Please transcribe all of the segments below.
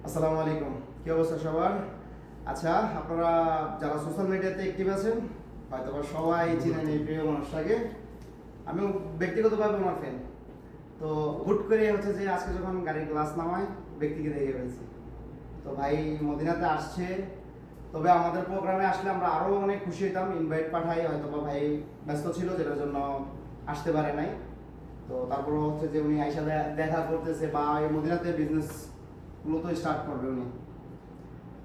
আসসালামু আলাইকুম, কি অবস্থা সবার? আচ্ছা, আপনারা যারা সোশ্যাল মিডিয়াতে অ্যাক্টিভ আছেন হয়তো বা সবাই চিনেন এই প্রিয় মানুষটাকে। আমিও ব্যক্তিগতভাবে আমার ফ্যান। তো হুট করে হচ্ছে যে আজকে যখন গাড়ির গ্লাস নামায় ব্যক্তিকে দেখে ফেলছি। তো ভাই মদিনাতে আসছে, তবে আমাদের প্রোগ্রামে আসলে আমরা আরও অনেক খুশি হইতাম। ইনভাইট পাঠাই, হয়তো বা ভাই ব্যস্ত ছিল যেটার জন্য আসতে পারে নাই। তো তারপর হচ্ছে যে উনি আইসা দেখা করতেছে বা এই মদিনাতে বিজনেস মূলত স্টার্ট করবে উনি।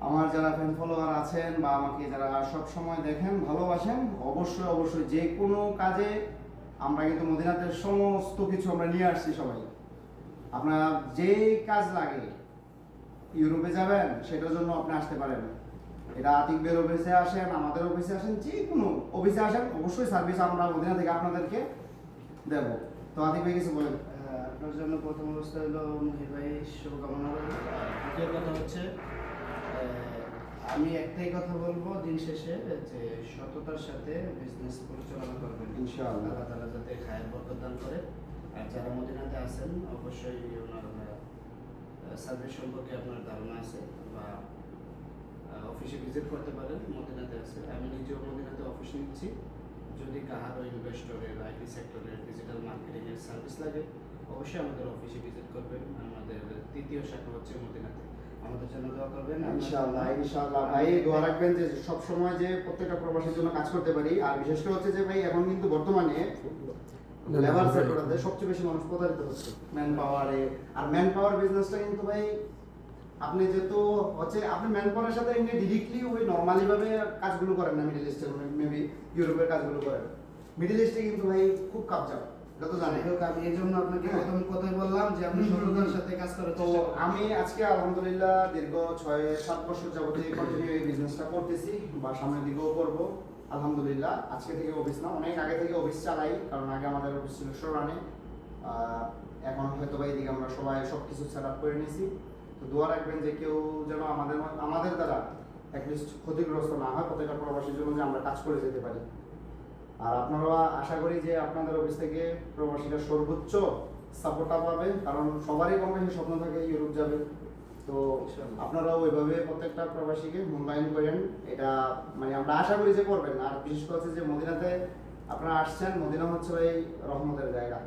আমার যারা ফ্যান ফলোয়ার আছেন বা আমাকে যারা সব সময় দেখেন ভালোবাসেন, অবশ্যই অবশ্যই যে কোনো কাজে আমরা কিন্তু মদিনাতে সমস্ত কিছু আমরা নিয়ে আসছি সবাই। আপনার যে কাজ লাগে, ইউরোপে যাবেন সেটার জন্য আপনি আসতে পারেন। এটা আতিকবের অফিসে আসেন, আমাদের অফিসে আসেন, যে কোনো অফিসে আসেন, অবশ্যই সার্ভিস আমরা মদিনা থেকে আপনাদেরকে দেব। তো আতিক ভাই কিছু বলেন। আপনার জন্য প্রথম অবস্থা হলো মহির ভাই শুভকামনা রইল। দ্বিতীয় কথা হচ্ছে আমি একটাই কথা বলবো দিন শেষে যে সততার সাথে বিজনেস পরিচালনা করবেন ইনশাআল্লাহ। আল্লাহ তাআলা যাতে খায়ের বরকত দান করে। আর যারা মদিনাতে আছেন অবশ্যই ওনার সার্ভিস সম্পর্কে আপনার ধারণা আছে বা অফিসে ভিজিট করতে পারেন, মদিনাতে আছে। আমি নিজেও মদিনাতে অফিস নিচ্ছি। যদি কাহারও ইনভেস্টরের, আইটি সেক্টরের, ডিজিটাল মার্কেটিংয়ের সার্ভিস লাগে অবশ্যই আমাদের অফিসে ভিজিট করবেন। আমাদের তৃতীয় শাখা হচ্ছে মদিনাতে। আমাদের জন্য দোয়া করবেন। ইনশাআল্লাহ ইনশাআল্লাহ ভাই, দোয়া রাখবেন যে সব সময় যে প্রত্যেকটা প্রবাসীর জন্য কাজ করতে পারি। আর বিশেষ করে হচ্ছে যে ভাই এখন কিন্তু বর্তমানে লেবার সেক্টরে সবচেয়ে বেশি মানুষ প্রতারিত হচ্ছে ম্যান পাওয়ারে। আর ম্যান পাওয়ার বিজনেসটা কিন্তু ভাই আপনি যেহেতু হচ্ছে আপনি ম্যান পাওয়ারের সাথে এমনি ডিরেক্টলি ওই নর্মালি ভাবে কাজগুলো করেন না, মিডল ইস্টে মেবি ইউরোপের কাজগুলো করেন। মিডল ইস্টে কিন্তু ভাই খুব কাপচাপ, যত জানি হোক। আমি এই জন্য আপনাকে প্রথম কথাই বললাম যে আপনি সততার সাথে কাজ করার তো চেষ্টা করুন। আমি আজকে আলহামদুলিল্লাহ দীর্ঘ 6-7 বছর যাবতীয় কন্টিনিউ এই বিজনেসটা করতেছি বা সামনের দিকেও করব আলহামদুলিল্লাহ। আজকে থেকে অফিস না, অনেক আগে থেকে অফিস চালাই, কারণ আগে আমাদের অফিস ছিল শোরানে। এখন হয়তো বা এদিকে আমরা সবাই সব কিছু সেট আপ করে নিয়েছি। তো দোয়া রাখবেন যে কেউ যেন আমাদের দ্বারা অ্যাটলিস্ট ক্ষতিগ্রস্ত না হয়, প্রত্যেকটা প্রবাসীর জন্য যে আমরা কাজ করে যেতে পারি। আর আপনারা আশা করি যে আপনাদের অফিস থেকে প্রবাসীরা সর্বোচ্চ সাপোর্টটা পাবে, কারণ সবারই কম বেশি স্বপ্ন থাকে ইউরোপ যাবে। তো আপনারাও ওইভাবে প্রত্যেকটা প্রবাসীকে মূল্যায়ন করেন, এটা মানে আমরা আশা করি যে করবেন। আর বিশেষ করে হচ্ছে যে মদিনাতে আপনারা আসছেন, মদিনা হচ্ছে ভাই রহমতের জায়গা।